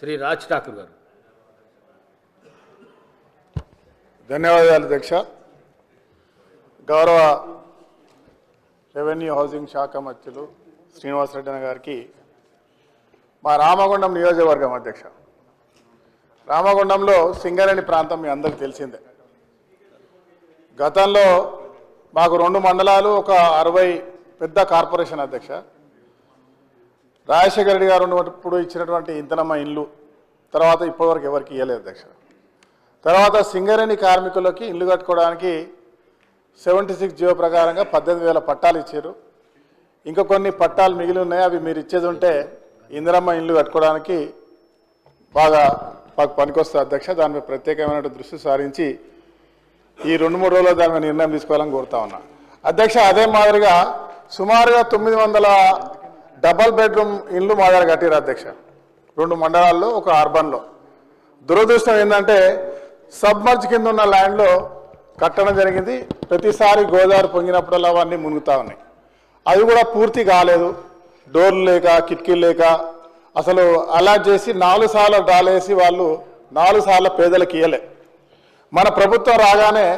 శ్రీ రాజ్ ఠాకూర్ గారు. ధన్యవాదాలు అధ్యక్ష. గౌరవ రెవెన్యూ హౌసింగ్ శాఖ మంత్రులు శ్రీనివాసరెడ్డి అన్న గారికి మా రామగుండం నియోజకవర్గం అధ్యక్ష. రామగుండంలో సింగరేణి ప్రాంతం మీ అందరికీ తెలిసిందే. గతంలో మాకు 2 మండలాలు, ఒక 60 పెద్ద కార్పొరేషన్ అధ్యక్ష. రాజశేఖర రెడ్డి గారు ఉన్నప్పుడు ఇచ్చినటువంటి ఇంతనమ్మ ఇండ్లు తర్వాత ఇప్పటివరకు ఎవరికి ఇవ్వలేదు అధ్యక్ష. తర్వాత సింగరేణి కార్మికులకి ఇల్లు కట్టుకోవడానికి 76 జీవో ప్రకారంగా 18,000 పట్టాలు ఇచ్చారు. ఇంకా కొన్ని పట్టాలు మిగిలి ఉన్నాయి, అవి మీరు ఇచ్చేది ఉంటే ఇందిరమ్మ ఇల్లు కట్టుకోవడానికి బాగా మాకు పనికొస్తుంది అధ్యక్ష. దానిపై ప్రత్యేకమైన దృష్టి సారించి ఈ 2-3 రోజుల్లో దాని మీద నిర్ణయం తీసుకోవాలని కోరుతా ఉన్నా అధ్యక్ష. అదే మాదిరిగా సుమారుగా 900 డబల్ బెడ్రూమ్ ఇల్లు మా దగ్గర కట్టారు అధ్యక్ష. 2 మండలాల్లో, ఒక అర్బన్లో. దురదృష్టం ఏంటంటే సబ్మర్జ్ కింద ఉన్న ల్యాండ్లో కట్టడం జరిగింది. ప్రతిసారి గోదావరి పొంగినప్పుడల్లా అవన్నీ మునుగుతూ ఉన్నాయి. అవి కూడా పూర్తి కాలేదు. డోర్లు లేక, కిటికీలు లేక అసలు అలాట్ చేసి 4 సార్లు డాలేసి వాళ్ళు 4 సార్లు పేదలకు ఇయ్యలే. మన ప్రభుత్వం రాగానే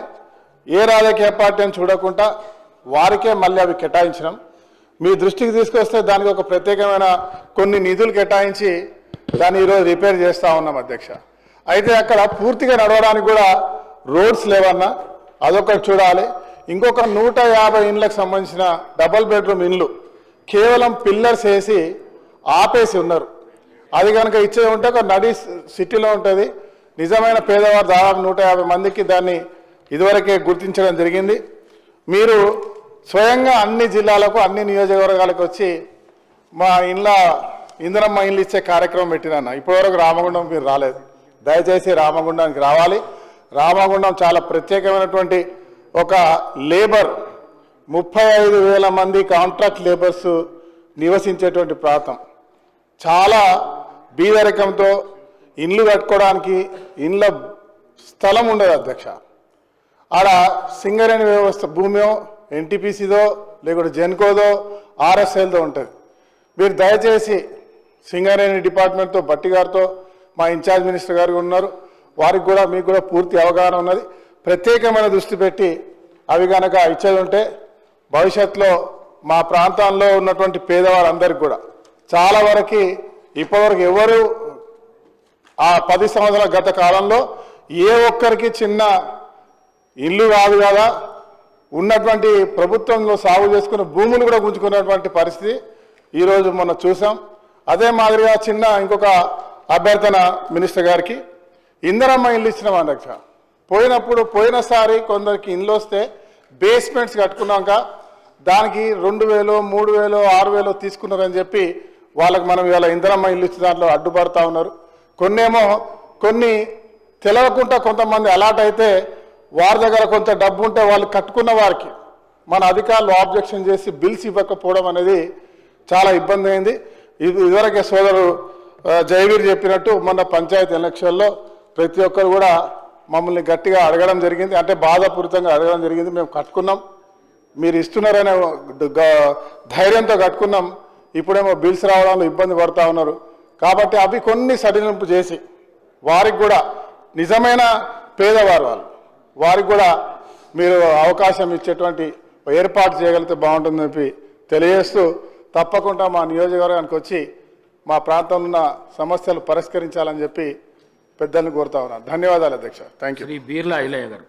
ఏ రాజకీయ పార్టీ అని చూడకుండా వారికే మళ్ళీ అవి కేటాయించడం మీ దృష్టికి తీసుకొస్తే దానికి ఒక ప్రత్యేకమైన కొన్ని నిధులు కేటాయించి దాన్ని ఈరోజు రిపేర్ చేస్తూ ఉన్నాం అధ్యక్ష. అయితే అక్కడ పూర్తిగా నడవడానికి కూడా రోడ్స్ లేవన్నా అదొకటి చూడాలి. ఇంకొక 150 ఇండ్లకు సంబంధించిన డబల్ బెడ్రూమ్ ఇండ్లు కేవలం పిల్లర్స్ వేసి ఆపేసి ఉన్నారు. అది కనుక ఇచ్చే ఉంటే ఒక నడి సిటీలో ఉంటుంది. నిజమైన పేదవారు దాదాపు 150 మందికి దాన్ని ఇదివరకే గుర్తించడం జరిగింది. మీరు స్వయంగా అన్ని జిల్లాలకు, అన్ని నియోజకవర్గాలకు వచ్చి మా ఇందిరమ్మ ఇండ్లు ఇచ్చే కార్యక్రమం పెట్టినా ఇప్పటివరకు రామగుండం మీరు రాలేదు. దయచేసి రామగుండానికి రావాలి. రామగుండం చాలా ప్రత్యేకమైనటువంటి ఒక లేబర్ 35,000 మంది కాంట్రాక్ట్ లేబర్స్ నివసించేటువంటి ప్రాంతం. చాలా బీదరికంతో ఇండ్లు కట్టుకోవడానికి ఇండ్ల స్థలం ఉండదు అధ్యక్ష. ఆడ సింగరేణి వ్యవస్థ భూమియో, ఎన్టీపీసీదో, లేకుంటే జెన్కోదో, ఆర్ఎస్ఎల్దో ఉంటుంది. మీరు దయచేసి సింగరేణి డిపార్ట్మెంట్తో, భట్టి గారితో, మా ఇన్ఛార్జ్ మినిస్టర్ గారు ఉన్నారు, వారికి కూడా మీకు కూడా పూర్తి అవగాహన ఉన్నది. ప్రత్యేకమైన దృష్టి పెట్టి అవి కనుక ఇచ్చేది ఉంటే భవిష్యత్తులో మా ప్రాంతాల్లో ఉన్నటువంటి పేదవారందరికీ కూడా చాలా వరకు ఇప్పటివరకు ఎవరు ఆ 10 సంవత్సరాల గత కాలంలో ఏ ఒక్కరికి చిన్న ఇల్లు కాదు కదా, ఉన్నటువంటి ప్రభుత్వంలో సాగు చేసుకున్న భూములు కూడా గుంజుకున్నటువంటి పరిస్థితి ఈరోజు మనం చూసాం. అదే మాదిరిగా చిన్న ఇంకొక అభ్యర్థన మినిస్టర్ గారికి, ఇందిరమ్మ ఇల్లు ఇచ్చినాం అధ్యక్ష. పోయినసారి కొందరికి ఇల్లు వస్తే బేస్మెంట్స్ కట్టుకున్నాక దానికి 2,000, 3,000, 6,000 తీసుకున్నారని చెప్పి వాళ్ళకి మనం ఇవాళ ఇందిరమ్మ ఇల్లు ఇచ్చిన దాంట్లో అడ్డుపడతా ఉన్నారు. కొన్ని తెలవకుండా కొంతమంది అలాట్ అయితే వారి దగ్గర కొంత డబ్బు ఉంటే వాళ్ళు కట్టుకున్న వారికి మన అధికారులు ఆబ్జెక్షన్ చేసి బిల్స్ ఇవ్వకపోవడం అనేది చాలా ఇబ్బంది అయింది. ఇదివరకే సోదరు జయవీర్ చెప్పినట్టు మొన్న పంచాయతీ ఎలక్షన్లో ప్రతి ఒక్కరు కూడా మమ్మల్ని గట్టిగా అడగడం జరిగింది, అంటే బాధాపూరితంగా అడగడం జరిగింది. మేము కట్టుకున్నాం, మీరు ఇస్తున్నారనే ధైర్యంతో కట్టుకున్నాం. ఇప్పుడేమో బిల్స్ రావడంలో ఇబ్బంది పడుతూ ఉన్నారు. కాబట్టి అవి కొన్ని సడలింపు చేసి వారికి కూడా నిజమైన పేదవారు వారికి కూడా మీరు అవకాశం ఇచ్చేటువంటి ఏర్పాటు చేయగలిగితే బాగుంటుందని చెప్పి తెలియజేస్తూ తప్పకుండా మా నియోజకవర్గానికి వచ్చి మా ప్రాంతంలో ఉన్న సమస్యలు పరిష్కరించాలని చెప్పి పెద్దల్ని కోరుతా ఉన్నాను. ధన్యవాదాలు అధ్యక్ష. Thank you. శ్రీ బీర్లా ఐలయ్య గారు.